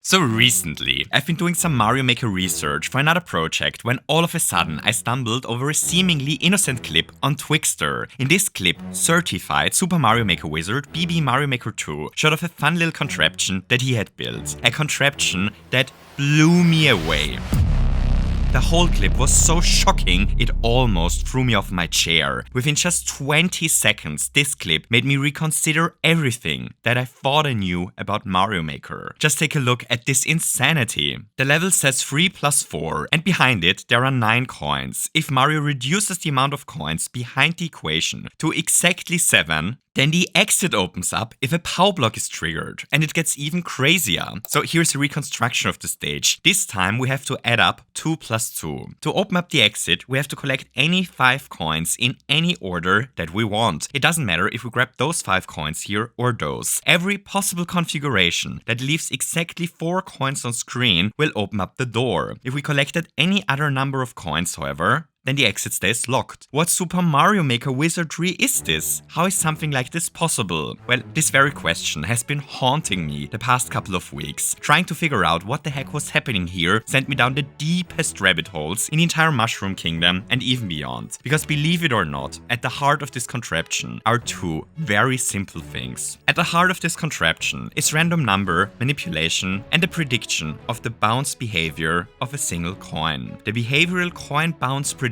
So recently, I've been doing some Mario Maker research for another project when all of a sudden I stumbled over a seemingly innocent clip on Twixter. In this clip, certified Super Mario Maker wizard BBMarioMaker 2 showed off a fun little contraption that he had built. A contraption that blew me away. The whole clip was so shocking, it almost threw me off my chair. Within just 20 seconds, this clip made me reconsider everything that I thought I knew about Mario Maker. Just take a look at this insanity. The level says 3 plus 4, and behind it there are 9 coins. If Mario reduces the amount of coins behind the equation to exactly 7, then the exit opens up if a power block is triggered, and it gets even crazier. So here's a reconstruction of the stage. This time we have to add up 2 plus 2. To open up the exit, we have to collect any 5 coins in any order that we want. It doesn't matter if we grab those 5 coins here or those. Every possible configuration that leaves exactly 4 coins on screen will open up the door. If we collected any other number of coins, however, then the exit stays locked. What Super Mario Maker wizardry is this? How is something like this possible? Well, this very question has been haunting me the past couple of weeks. Trying to figure out what the heck was happening here sent me down the deepest rabbit holes in the entire Mushroom Kingdom and even beyond. Because believe it or not, at the heart of this contraption are 2 very simple things. At the heart of this contraption is random number manipulation and the prediction of the bounce behavior of a single coin. The behavioral coin bounce prediction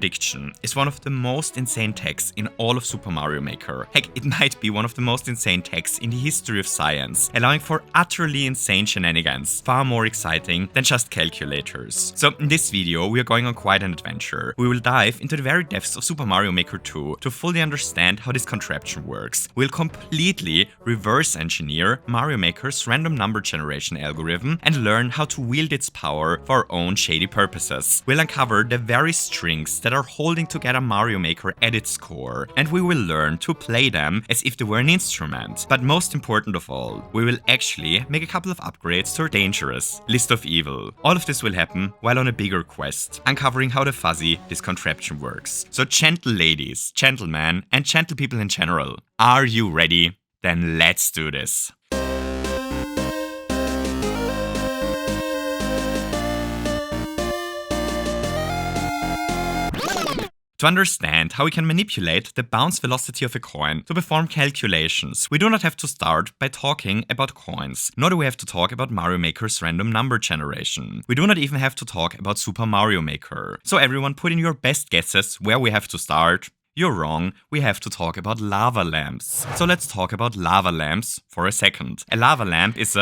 is one of the most insane techs in all of Super Mario Maker. Heck, it might be one of the most insane techs in the history of science, allowing for utterly insane shenanigans, far more exciting than just calculators. So in this video, we are going on quite an adventure. We will dive into the very depths of Super Mario Maker 2 to fully understand how this contraption works. We'll completely reverse engineer Mario Maker's random number generation algorithm and learn how to wield its power for our own shady purposes. We'll uncover the very strings that are holding together Mario Maker at its core, and we will learn to play them as if they were an instrument. But most important of all, we will actually make a couple of upgrades to our dangerous list of evil. All of this will happen while on a bigger quest, uncovering how the fuzzy this contraption works. So gentle ladies, gentlemen, and gentle people in general, are you ready? Then let's do this. To understand how we can manipulate the bounce velocity of a coin to perform calculations, we do not have to start by talking about coins, nor do we have to talk about Mario Maker's random number generation. We do not even have to talk about Super Mario Maker. So everyone, put in your best guesses where we have to start. You're wrong, we have to talk about lava lamps. So let's talk about lava lamps for a second. A lava lamp is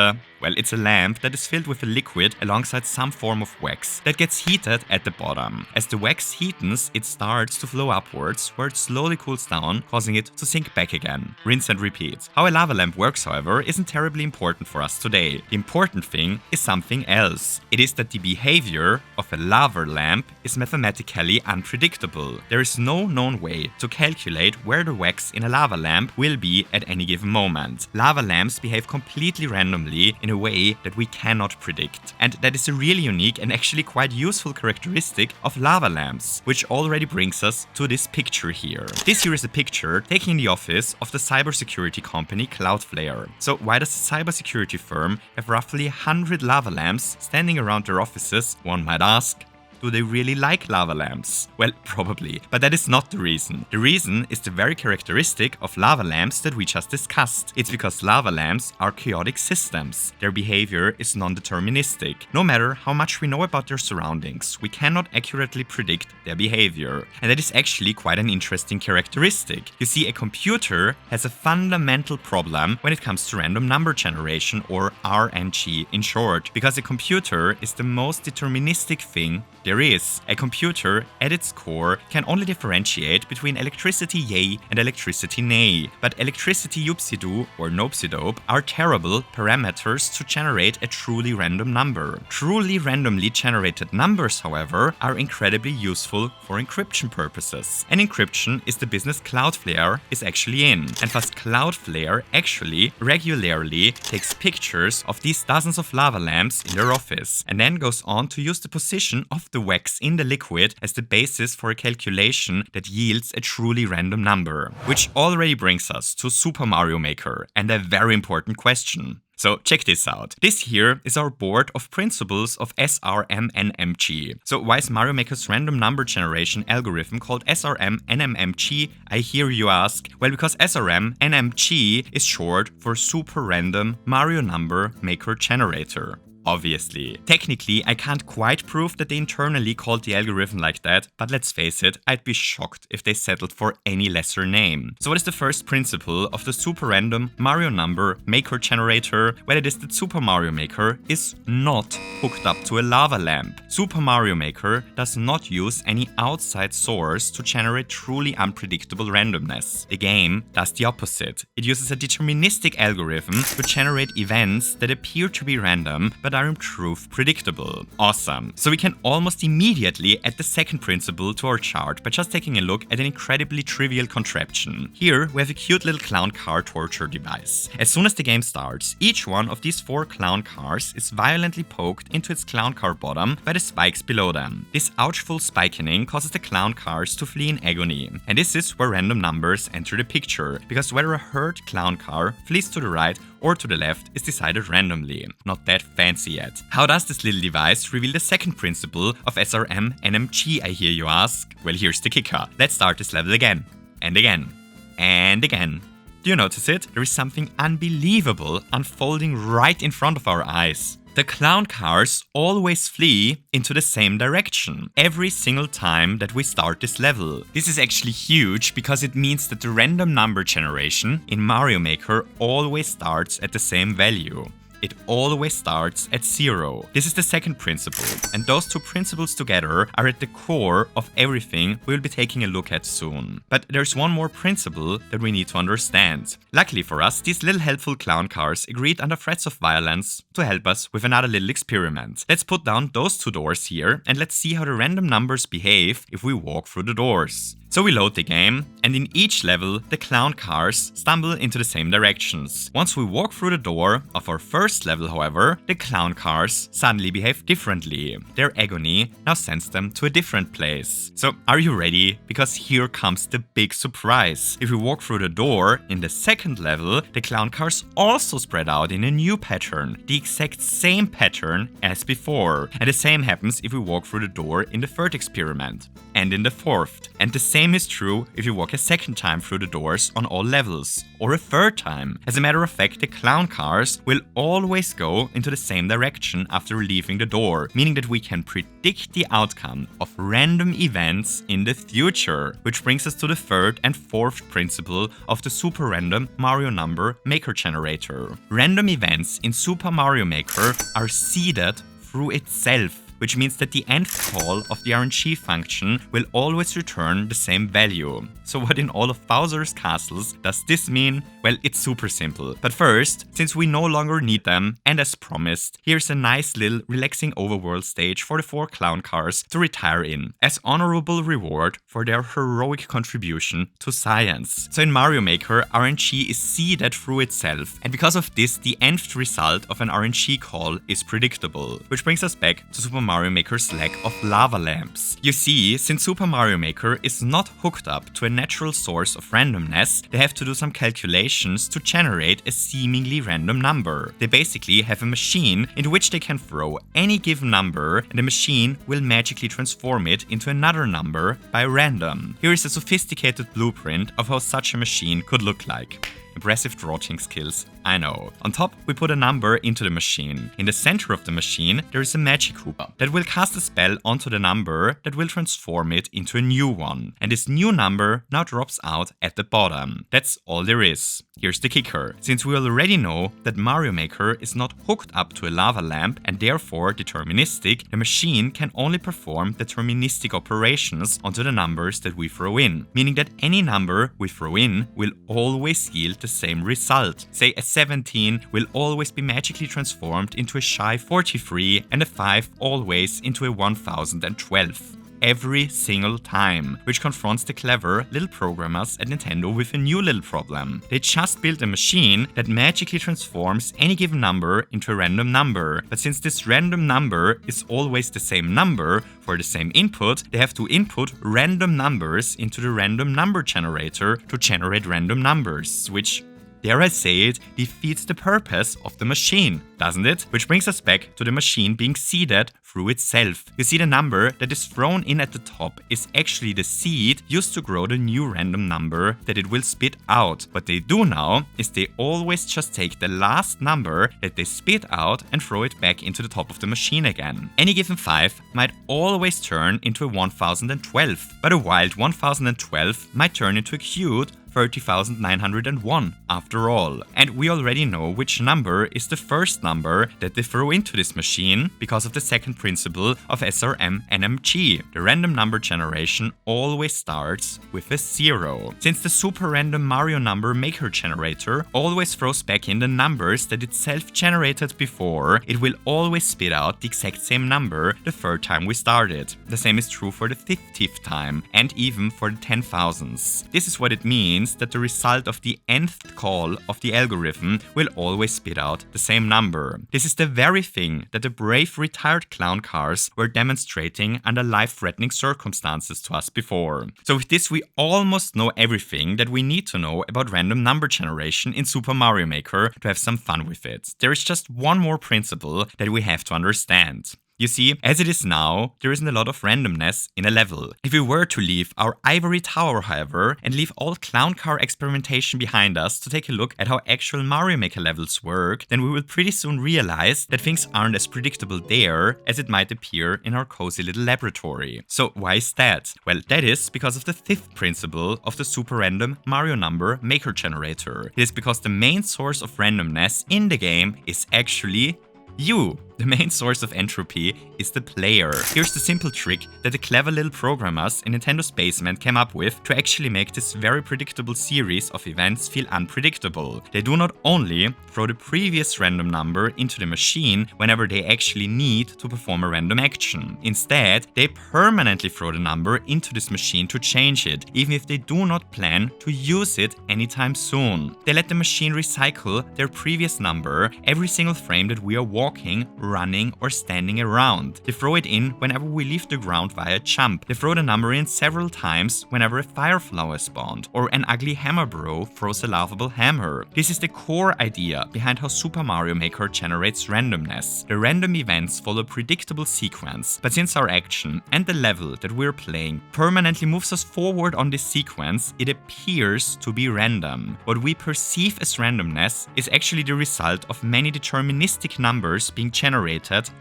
it's a lamp that is filled with a liquid alongside some form of wax that gets heated at the bottom. As the wax heatens, it starts to flow upwards, where it slowly cools down, causing it to sink back again. Rinse and repeat. How a lava lamp works, however, isn't terribly important for us today. The important thing is something else. It is that the behavior of a lava lamp is mathematically unpredictable. There is no known way to calculate where the wax in a lava lamp will be at any given moment. Lava lamps behave completely randomly in a way that we cannot predict. And that is a really unique and actually quite useful characteristic of lava lamps, which already brings us to this picture here. This here is a picture taken in the office of the cybersecurity company Cloudflare. So why does the cybersecurity firm have roughly 100 lava lamps standing around their offices, one might ask? Do they really like lava lamps? Well, probably, but that is not the reason. The reason is the very characteristic of lava lamps that we just discussed. It's because lava lamps are chaotic systems. Their behavior is non-deterministic. No matter how much we know about their surroundings, we cannot accurately predict their behavior. And that is actually quite an interesting characteristic. You see, a computer has a fundamental problem when it comes to random number generation, or RNG in short, because a computer is the most deterministic thing there is. A computer, at its core, can only differentiate between electricity yay and electricity nay. But electricity youpsie-doo or nope-si-dope are terrible parameters to generate a truly random number. Truly randomly generated numbers, however, are incredibly useful for encryption purposes. And encryption is the business Cloudflare is actually in. And thus Cloudflare actually regularly takes pictures of these dozens of lava lamps in their office, and then goes on to use the position of the wax in the liquid as the basis for a calculation that yields a truly random number. Which already brings us to Super Mario Maker and a very important question. So check this out. This here is our board of principles of SRM-NMG. So why is Mario Maker's random number generation algorithm called SRM-NMG, I hear you ask? Well, because SRM-NMG is short for Super Random Mario Number Maker Generator. Obviously. Technically, I can't quite prove that they internally called the algorithm like that, but let's face it, I'd be shocked if they settled for any lesser name. So what is the first principle of the Super Random Mario Number Maker Generator? Well, it is that Super Mario Maker is not hooked up to a lava lamp. Super Mario Maker does not use any outside source to generate truly unpredictable randomness. The game does the opposite. It uses a deterministic algorithm to generate events that appear to be random, but are in truth predictable. Awesome. So we can almost immediately add the second principle to our chart by just taking a look at an incredibly trivial contraption. Here we have a cute little clown car torture device. As soon as the game starts, each one of these 4 clown cars is violently poked into its clown car bottom by the spikes below them. This ouchful spikening causes the clown cars to flee in agony. And this is where random numbers enter the picture, because whether a hurt clown car flees to the right or to the left is decided randomly. Not that fancy yet. How does this little device reveal the second principle of SRM-NMG, I hear you ask? Well, here's the kicker. Let's start this level again. And again. And again. Do you notice it? There is something unbelievable unfolding right in front of our eyes. The clown cars always flee into the same direction every single time that we start this level. This is actually huge because it means that the random number generation in Mario Maker always starts at the same value. It always starts at 0. This is the second principle, and those 2 principles together are at the core of everything we'll be taking a look at soon. But there's one more principle that we need to understand. Luckily for us, these little helpful clown cars agreed under threats of violence to help us with another little experiment. Let's put down those 2 doors here, and let's see how the random numbers behave if we walk through the doors. So we load the game, and in each level, the clown cars stumble into the same directions. Once we walk through the door of our first level, however, the clown cars suddenly behave differently. Their agony now sends them to a different place. So are you ready? Because here comes the big surprise. If we walk through the door in the second level, the clown cars also spread out in a new pattern, the exact same pattern as before. And the same happens if we walk through the door in the third experiment, and in the fourth. And the same is true if you walk a second time through the doors on all levels, or a third time. As a matter of fact, the clown cars will always go into the same direction after leaving the door, meaning that we can predict the outcome of random events in the future. Which brings us to the third and fourth principle of the Super Random Mario Number Maker Generator. Random events in Super Mario Maker are seeded through itself, which means that the nth call of the RNG function will always return the same value. So what in all of Bowser's castles does this mean? Well, it's super simple. But first, since we no longer need them, and as promised, here's a nice little relaxing overworld stage for the 4 clown cars to retire in, as honorable reward for their heroic contribution to science. So in Mario Maker, RNG is seeded through itself, and because of this, the nth result of an RNG call is predictable. Which brings us back to Super Mario Maker's lack of lava lamps. You see, since Super Mario Maker is not hooked up to a natural source of randomness, they have to do some calculations to generate a seemingly random number. They basically have a machine into which they can throw any given number, and the machine will magically transform it into another number by random. Here is a sophisticated blueprint of how such a machine could look like. Impressive drawing skills, I know. On top, we put a number into the machine. In the center of the machine, there is a magic hoop that will cast a spell onto the number that will transform it into a new one. And this new number now drops out at the bottom. That's all there is. Here's the kicker. Since we already know that Mario Maker is not hooked up to a lava lamp and therefore deterministic, the machine can only perform deterministic operations onto the numbers that we throw in. Meaning that any number we throw in will always yield the same result. Say a 17 will always be magically transformed into a shy 43 and a 5 always into a 1012. Every single time, which confronts the clever little programmers at Nintendo with a new little problem. They just built a machine that magically transforms any given number into a random number, but since this random number is always the same number for the same input, they have to input random numbers into the random number generator to generate random numbers, which dare I say it, defeats the purpose of the machine, doesn't it? Which brings us back to the machine being seeded through itself. You see, the number that is thrown in at the top is actually the seed used to grow the new random number that it will spit out. What they do now is they always just take the last number that they spit out and throw it back into the top of the machine again. Any given 5 might always turn into a 1012, but a wild 1012 might turn into a cute 30,901 after all. And we already know which number is the first number that they throw into this machine because of the second principle of SRM-NMG. The random number generation always starts with a 0. Since the super random Mario number maker generator always throws back in the numbers that it self-generated before, it will always spit out the exact same number the third time we started. The same is true for the 50th time and even for the 10,000s. This is what it means that the result of the nth call of the algorithm will always spit out the same number. This is the very thing that the brave retired clown cars were demonstrating under life-threatening circumstances to us before. So with this we almost know everything that we need to know about random number generation in Super Mario Maker to have some fun with it. There is just one more principle that we have to understand. You see, as it is now, there isn't a lot of randomness in a level. If we were to leave our ivory tower, however, and leave all clown car experimentation behind us to take a look at how actual Mario Maker levels work, then we will pretty soon realize that things aren't as predictable there as it might appear in our cozy little laboratory. So why is that? Well, that is because of the 5th principle of the super random Mario number maker generator. It is because the main source of randomness in the game is actually you. The main source of entropy is the player. Here's the simple trick that the clever little programmers in Nintendo's basement came up with to actually make this very predictable series of events feel unpredictable. They do not only throw the previous random number into the machine whenever they actually need to perform a random action. Instead, they permanently throw the number into this machine to change it, even if they do not plan to use it anytime soon. They let the machine recycle their previous number every single frame that we are walking, running or standing around. They throw it in whenever we leave the ground via jump. They throw the number in several times whenever a fire flower spawned or an ugly hammer bro throws a laughable hammer. This is the core idea behind how Super Mario Maker generates randomness. The random events follow a predictable sequence, but since our action and the level that we're playing permanently moves us forward on this sequence, it appears to be random. What we perceive as randomness is actually the result of many deterministic numbers being generated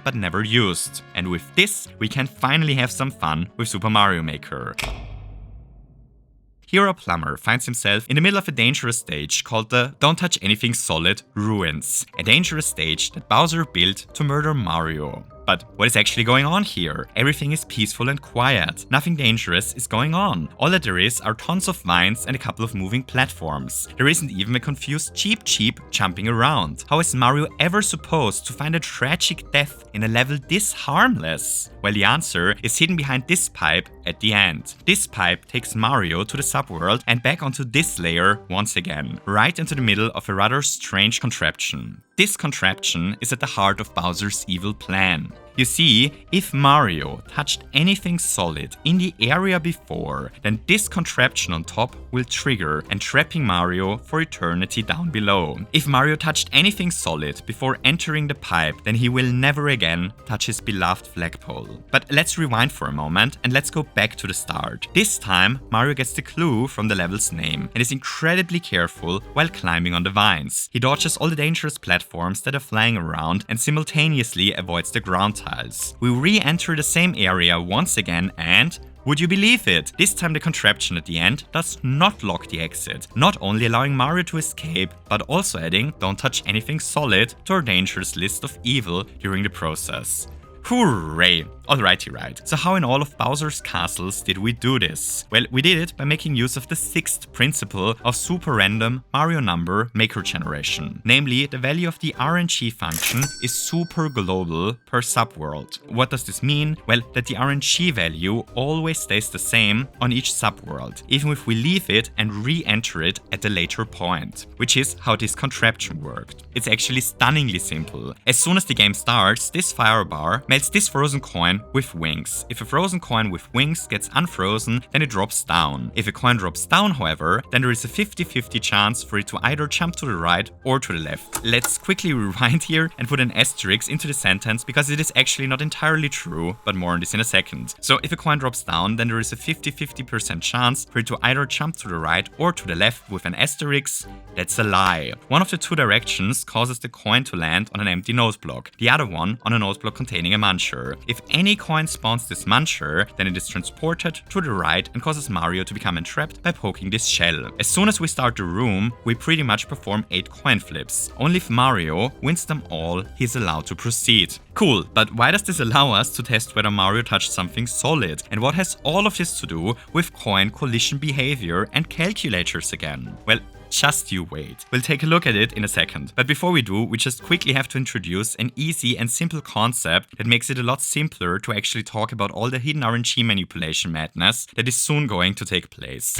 but never used. And with this, we can finally have some fun with Super Mario Maker. Here a plumber finds himself in the middle of a dangerous stage called the Don't Touch Anything Solid Ruins, a dangerous stage that Bowser built to murder Mario. But what is actually going on here? Everything is peaceful and quiet. Nothing dangerous is going on. All that there is are tons of vines and a couple of moving platforms. There isn't even a confused Cheep jumping around. How is Mario ever supposed to find a tragic death in a level this harmless? Well, the answer is hidden behind this pipe at the end. This pipe takes Mario to the subworld and back onto this layer once again, right into the middle of a rather strange contraption. This contraption is at the heart of Bowser's evil plan. You see, if Mario touched anything solid in the area before, then this contraption on top will trigger and trapping Mario for eternity down below. If Mario touched anything solid before entering the pipe, then he will never again touch his beloved flagpole. But let's rewind for a moment and let's go back to the start. This time, Mario gets the clue from the level's name and is incredibly careful while climbing on the vines. He dodges all the dangerous platforms that are flying around and simultaneously avoids the ground tiles. We re-enter the same area once again and, would you believe it? This time the contraption at the end does not lock the exit, not only allowing Mario to escape, but also adding don't touch anything solid to our dangerous list of evil during the process. Hooray! Alrighty right. So how in all of Bowser's castles did we do this? Well, we did it by making use of the 6th principle of super random Mario number maker generation. Namely, the value of the RNG function is super global per subworld. What does this mean? Well, that the RNG value always stays the same on each subworld, even if we leave it and re-enter it at a later point, which is how this contraption worked. It's actually stunningly simple. As soon as the game starts, this fire bar melts this frozen coin coin with wings. If a frozen coin with wings gets unfrozen, then it drops down. If a coin drops down, however, then there is a 50-50 chance for it to either jump to the right or to the left. Let's quickly rewind here and put an asterisk into the sentence because it is actually not entirely true, but more on this in a second. So if a coin drops down, then there is a 50-50% chance for it to either jump to the right or to the left with an asterisk. That's a lie. One of the two directions causes the coin to land on an empty note block, the other one on a note block containing a muncher. If any coin spawns this muncher, then it is transported to the right and causes Mario to become entrapped by poking this shell. As soon as we start the room, we pretty much perform 8 coin flips. Only if Mario wins them all, he is allowed to proceed. Cool, but why does this allow us to test whether Mario touched something solid? And what has all of this to do with coin collision behavior and calculators again? Well, just you wait. We'll take a look at it in a second. But before we do, we just quickly have to introduce an easy and simple concept that makes it a lot simpler to actually talk about all the hidden RNG manipulation madness that is soon going to take place.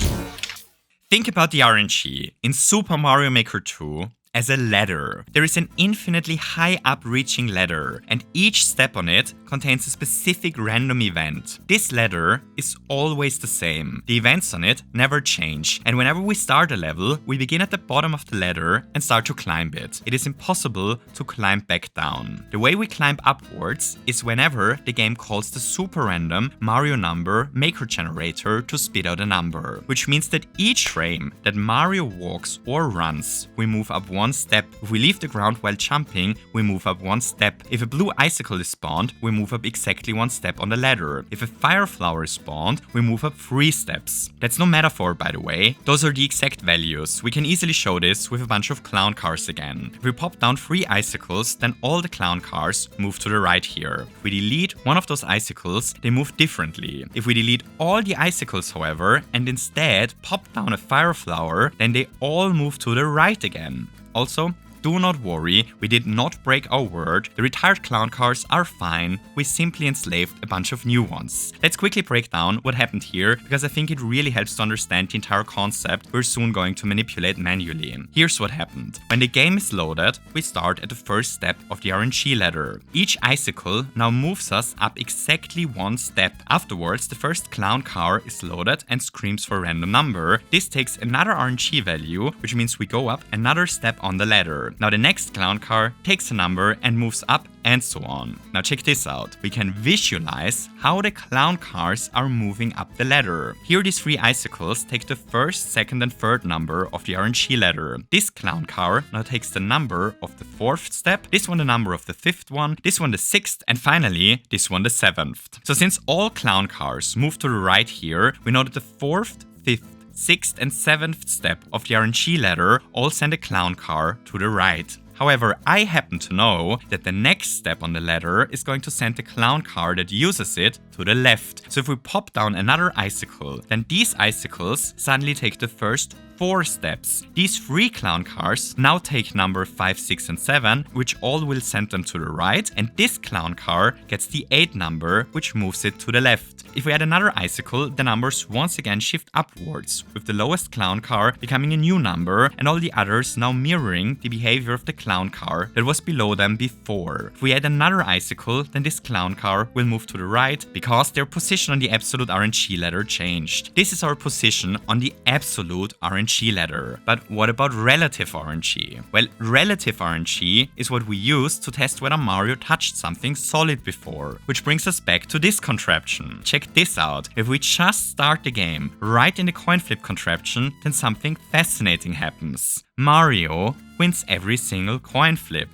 Think about the RNG in Super Mario Maker 2 as a ladder. There is an infinitely high up reaching ladder, and each step on it contains a specific random event. This ladder is always the same. The events on it never change, and whenever we start a level, we begin at the bottom of the ladder and start to climb it. It is impossible to climb back down. The way we climb upwards is whenever the game calls the super random Mario number maker generator to spit out a number, which means that each frame that Mario walks or runs, we move up one step. If we leave the ground while jumping, we move up one step. If a blue icicle is spawned, we move up exactly one step on the ladder. If a fire flower is spawned, we move up 3 steps. That's no metaphor, by the way. Those are the exact values. We can easily show this with a bunch of clown cars again. If we pop down 3 icicles, then all the clown cars move to the right here. If we delete one of those icicles, they move differently. If we delete all the icicles, however, and instead pop down a fire flower, then they all move to the right again. Also, do not worry, we did not break our word. The retired clown cars are fine. We simply enslaved a bunch of new ones. Let's quickly break down what happened here, because I think it really helps to understand the entire concept we're soon going to manipulate manually. Here's what happened. When the game is loaded, we start at the first step of the RNG ladder. Each icicle now moves us up exactly one step. Afterwards, the first clown car is loaded and screams for a random number. This takes another RNG value, which means we go up another step on the ladder. Now the next clown car takes a number and moves up, and so on. Now check this out. We can visualize how the clown cars are moving up the ladder. Here these 3 icicles take the first, second and third number of the RNG ladder. This clown car now takes the number of the 4th step, this one the number of the 5th one, this one the 6th, and finally this one the 7th. So since all clown cars move to the right here, we know that the 4th, 5th, 6th and 7th step of the RNG ladder all send a clown car to the right. However, I happen to know that the next step on the ladder is going to send the clown car that uses it to the left. So if we pop down another icicle, then these icicles suddenly take the first 4 steps. These 3 clown cars now take number 5, 6 and 7, which all will send them to the right, and this clown car gets the 8 number, which moves it to the left. If we add another icicle, the numbers once again shift upwards, with the lowest clown car becoming a new number and all the others now mirroring the behavior of the clown car that was below them before. If we add another icicle, then this clown car will move to the right because their position on the absolute RNG ladder changed. This is our position on the absolute RNG ladder. But what about relative RNG? Well, relative RNG is what we use to test whether Mario touched something solid before, which brings us back to this contraption. Check this out. If we just start the game right in the coin flip contraption, then something fascinating happens. Mario wins every single coin flip.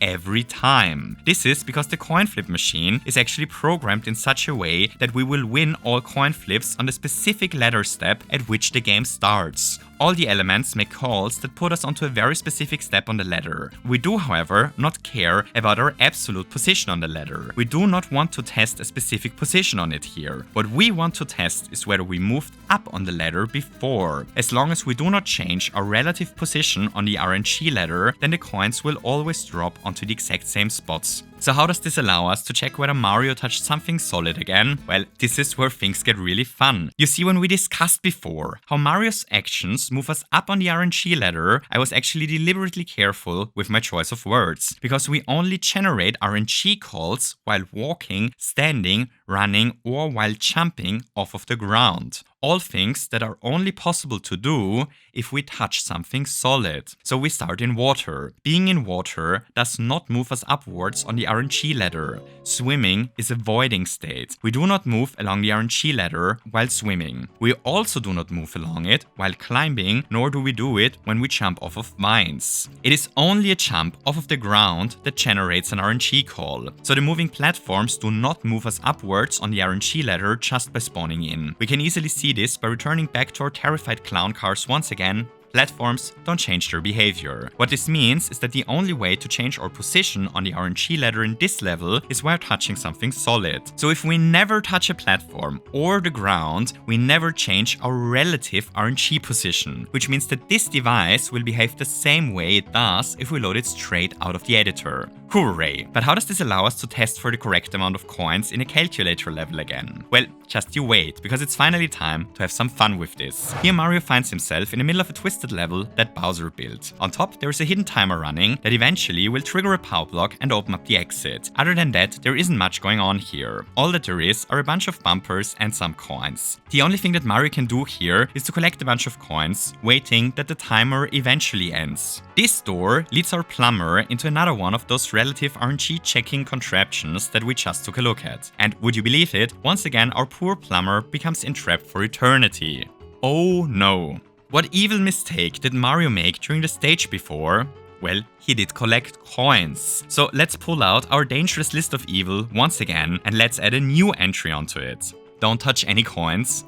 Every time. This is because the coin flip machine is actually programmed in such a way that we will win all coin flips on the specific ladder step at which the game starts. All the elements make calls that put us onto a very specific step on the ladder. We do, however, not care about our absolute position on the ladder. We do not want to test a specific position on it here. What we want to test is whether we moved up on the ladder before. As long as we do not change our relative position on the RNG ladder, then the coins will always drop onto the exact same spots So how does this allow us to check whether Mario touched something solid again? Well, this is where things get really fun. You see, when we discussed before how Mario's actions move us up on the RNG ladder, I was actually deliberately careful with my choice of words, because we only generate RNG calls while walking, standing, running, or while jumping off of the ground. All things that are only possible to do if we touch something solid. So we start in water. Being in water does not move us upwards on the RNG ladder. Swimming is a voiding state. We do not move along the RNG ladder while swimming. We also do not move along it while climbing, nor do we do it when we jump off of vines. It is only a jump off of the ground that generates an RNG call. So the moving platforms do not move us upwards on the RNG ladder just by spawning in. We can easily see this by returning back to our terrified clown cars once again. Platforms don't change their behavior. What this means is that the only way to change our position on the RNG ladder in this level is while touching something solid. So if we never touch a platform or the ground, we never change our relative RNG position, which means that this device will behave the same way it does if we load it straight out of the editor. Hooray! But how does this allow us to test for the correct amount of coins in a calculator level again? Well, just you wait, because it's finally time to have some fun with this. Here Mario finds himself in the middle of a twisted level that Bowser built. On top there is a hidden timer running that eventually will trigger a power block and open up the exit. Other than that, there isn't much going on here. All that there is are a bunch of bumpers and some coins. The only thing that Mario can do here is to collect a bunch of coins, waiting that the timer eventually ends. This door leads our plumber into another one of those relative RNG checking contraptions that we just took a look at. And would you believe it, once again our poor plumber becomes entrapped for eternity. Oh no. What evil mistake did Mario make during the stage before? Well, he did collect coins. So let's pull out our dangerous list of evil once again and let's add a new entry onto it. Don't touch any coins.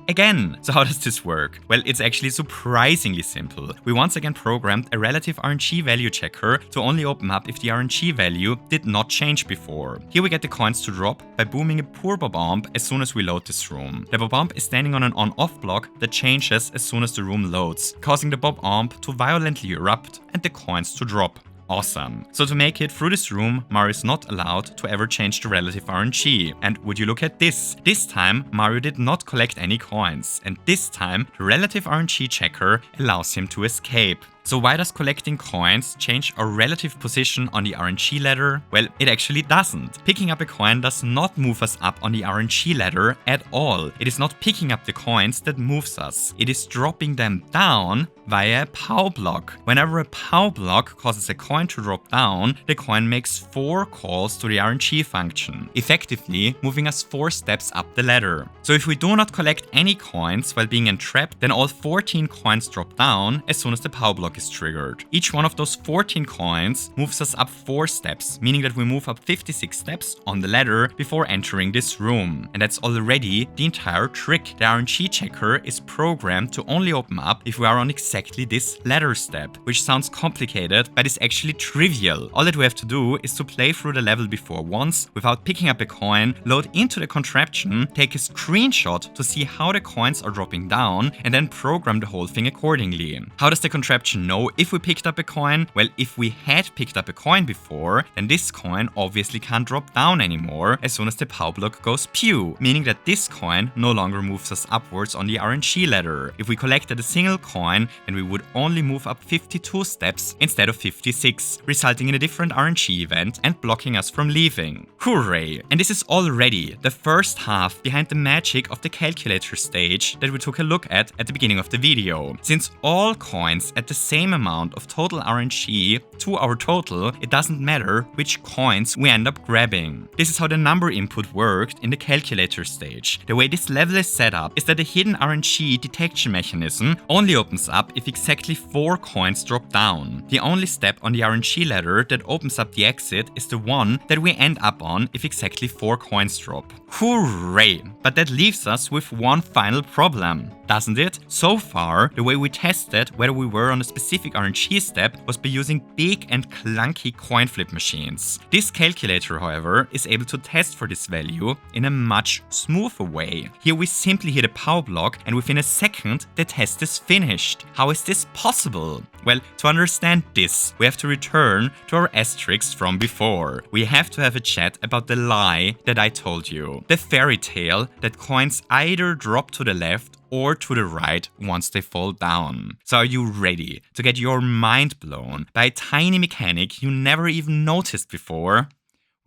Again. So how does this work? Well, it's actually surprisingly simple. We once again programmed a relative RNG value checker to only open up if the RNG value did not change before. Here we get the coins to drop by booming a poor Bob-omb as soon as we load this room. The Bob-omb is standing on an on-off block that changes as soon as the room loads, causing the Bob-omb to violently erupt and the coins to drop. Awesome. So to make it through this room, Mario is not allowed to ever change the relative RNG. And would you look at this? This time, Mario did not collect any coins. And this time, the relative RNG checker allows him to escape. So why does collecting coins change our relative position on the RNG ladder? Well, it actually doesn't. Picking up a coin does not move us up on the RNG ladder at all. It is not picking up the coins that moves us. It is dropping them down via a power block. Whenever a power block causes a coin to drop down, the coin makes 4 calls to the RNG function, effectively moving us 4 steps up the ladder. So if we do not collect any coins while being entrapped, then all 14 coins drop down as soon as the power block is triggered. Each one of those 14 coins moves us up 4 steps, meaning that we move up 56 steps on the ladder before entering this room. And that's already the entire trick. The RNG checker is programmed to only open up if we are on exactly this ladder step, which sounds complicated, but is actually trivial. All that we have to do is to play through the level before once without picking up a coin, load into the contraption, take a screenshot to see how the coins are dropping down, and then program the whole thing accordingly. How does the contraption know if we picked up a coin? Well, if we had picked up a coin before, then this coin obviously can't drop down anymore as soon as the power block goes pew, meaning that this coin no longer moves us upwards on the RNG ladder. If we collected a single coin, then we would only move up 52 steps instead of 56, resulting in a different RNG event and blocking us from leaving. Hooray! And this is already the first half behind the magic of the calculator stage that we took a look at the beginning of the video. Since all coins add the same amount of total RNG to our total, it doesn't matter which coins we end up grabbing. This is how the number input worked in the calculator stage. The way this level is set up is that the hidden RNG detection mechanism only opens up if exactly 4 coins drop down. The only step on the RNG ladder that opens up the exit is the one that we end up on if exactly 4 coins drop. Hooray! But that leaves us with one final problem, doesn't it? So far, the way we tested whether we were on a specific specific RNG step was by using big and clunky coin flip machines. This calculator, however, is able to test for this value in a much smoother way. Here we simply hit a power block and within a second the test is finished. How is this possible? Well, to understand this, we have to return to our asterisks from before. We have to have a chat about the lie that I told you. The fairy tale that coins either drop to the left or to the right once they fall down. So are you ready to get your mind blown by a tiny mechanic you never even noticed before?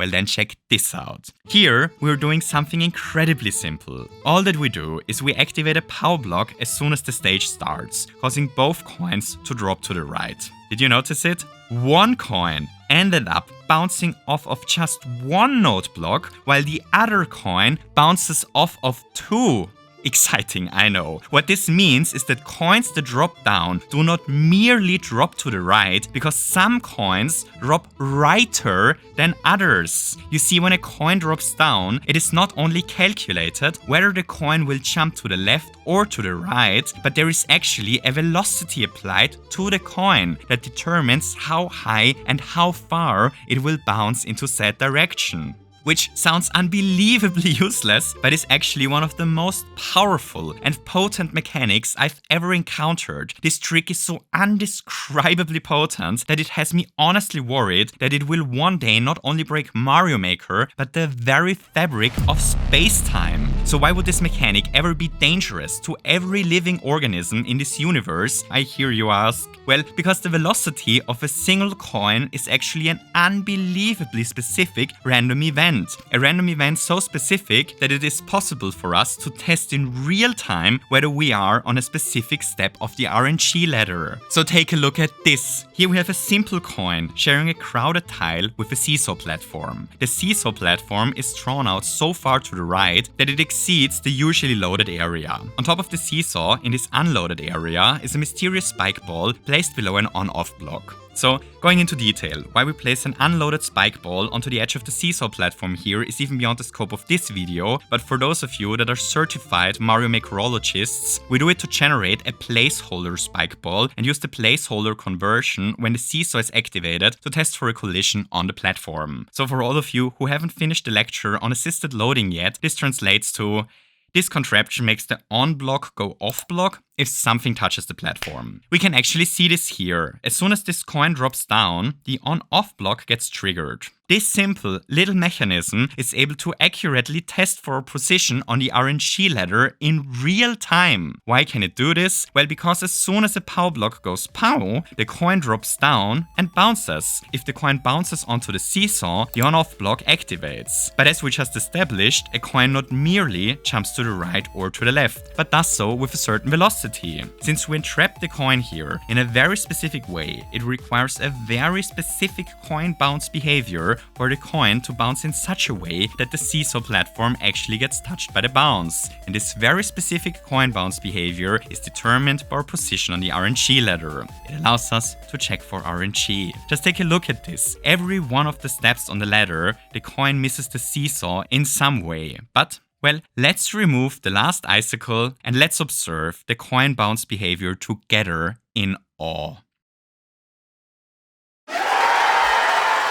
Well then check this out. Here we're doing something incredibly simple. All that we do is we activate a power block as soon as the stage starts, causing both coins to drop to the right. Did you notice it? One coin ended up bouncing off of just one note block, while the other coin bounces off of two. Exciting, I know. What this means is that coins that drop down do not merely drop to the right, because some coins drop righter than others. You see, when a coin drops down, it is not only calculated whether the coin will jump to the left or to the right, but there is actually a velocity applied to the coin that determines how high and how far it will bounce into said direction. Which sounds unbelievably useless, but is actually one of the most powerful and potent mechanics I've ever encountered. This trick is so undescribably potent that it has me honestly worried that it will one day not only break Mario Maker, but the very fabric of space-time. So why would this mechanic ever be dangerous to every living organism in this universe, I hear you ask? Well, because the velocity of a single coin is actually an unbelievably specific random event. A random event so specific that it is possible for us to test in real time whether we are on a specific step of the RNG ladder. So take a look at this. Here we have a simple coin sharing a crowded tile with a seesaw platform. The seesaw platform is drawn out so far to the right that it exceeds the usually loaded area. On top of the seesaw, in this unloaded area, is a mysterious spike ball placed below an on-off block. So, going into detail, why we place an unloaded spike ball onto the edge of the seesaw platform here is even beyond the scope of this video, but for those of you that are certified Mario Makerologists, we do it to generate a placeholder spike ball and use the placeholder conversion when the seesaw is activated to test for a collision on the platform. So for all of you who haven't finished the lecture on assisted loading yet, this translates to: this contraption makes the on block go off block if something touches the platform. We can actually see this here. As soon as this coin drops down, the on-off block gets triggered. This simple little mechanism is able to accurately test for a position on the RNG ladder in real time. Why can it do this? Well, because as soon as a power block goes pow, the coin drops down and bounces. If the coin bounces onto the seesaw, the on-off block activates. But as we just established, a coin not merely jumps to the right or to the left, but does so with a certain velocity. Since we entrap the coin here in a very specific way, it requires a very specific coin bounce behavior for the coin to bounce in such a way that the seesaw platform actually gets touched by the bounce. And this very specific coin bounce behavior is determined by our position on the RNG ladder. It allows us to check for RNG. Just take a look at this. Every one of the steps on the ladder, the coin misses the seesaw in some way. But well, let's remove the last icicle and let's observe the coin bounce behavior together in awe.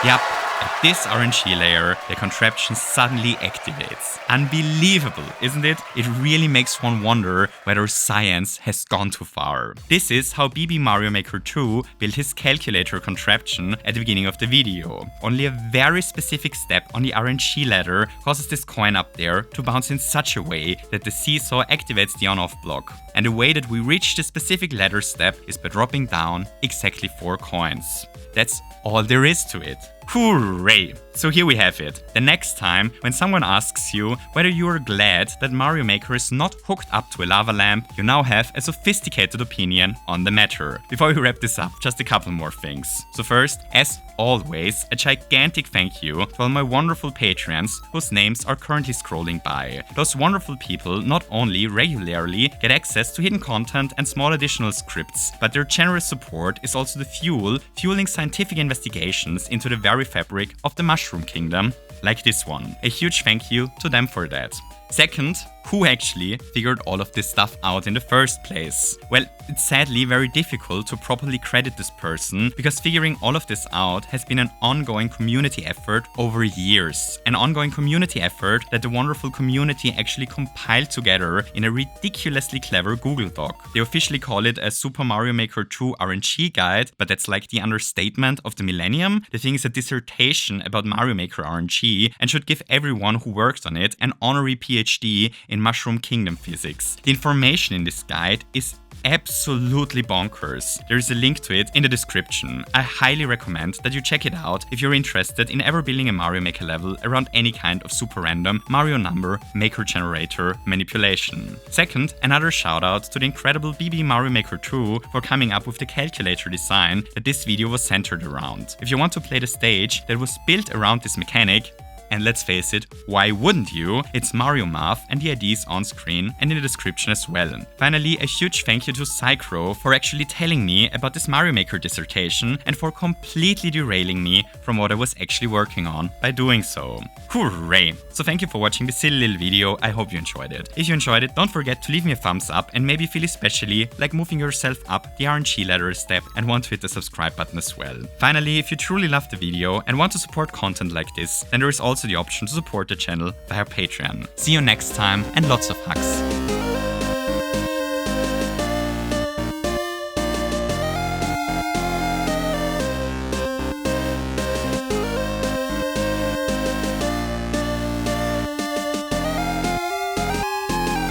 Yep. At this RNG layer, the contraption suddenly activates. Unbelievable, isn't it? It really makes one wonder whether science has gone too far. This is how BBMarioMaker 2 built his calculator contraption at the beginning of the video. Only a very specific step on the RNG ladder causes this coin up there to bounce in such a way that the seesaw activates the on-off block. And the way that we reach the specific ladder step is by dropping down exactly 4 coins. That's all there is to it. Hooray! So here we have it. The next time when someone asks you whether you are glad that Mario Maker is not hooked up to a lava lamp, you now have a sophisticated opinion on the matter. Before we wrap this up, just a couple more things. So first, as always, a gigantic thank you to all my wonderful patrons whose names are currently scrolling by. Those wonderful people not only regularly get access to hidden content and small additional scripts, but their generous support is also the fueling scientific investigations into the very fabric of the Mushroom Kingdom, like this one. A huge thank you to them for that. Second, who actually figured all of this stuff out in the first place? Well, it's sadly very difficult to properly credit this person because figuring all of this out has been an ongoing community effort over years. An ongoing community effort that the wonderful community actually compiled together in a ridiculously clever Google Doc. They officially call it a Super Mario Maker 2 RNG guide, but that's like the understatement of the millennium. The thing is a dissertation about Mario Maker RNG and should give everyone who worked on it an honorary PhD in Mushroom Kingdom physics. The information in this guide is absolutely bonkers. There is a link to it in the description. I highly recommend that you check it out if you're interested in ever building a Mario Maker level around any kind of super random Mario number maker generator manipulation. Second, another shout out to the incredible BBMarioMaker 2 for coming up with the calculator design that this video was centered around. If you want to play the stage that was built around this mechanic, and let's face it, why wouldn't you? It's Mario Math and the ID is on screen and in the description as well. Finally, a huge thank you to Psychro for actually telling me about this Mario Maker dissertation and for completely derailing me from what I was actually working on by doing so. Hooray! So thank you for watching this silly little video, I hope you enjoyed it. If you enjoyed it, don't forget to leave me a thumbs up and maybe feel especially like moving yourself up the RNG ladder a step and want to hit the subscribe button as well. Finally, if you truly loved the video and want to support content like this, then there is also the option to support the channel via Patreon. See you next time and lots of hugs.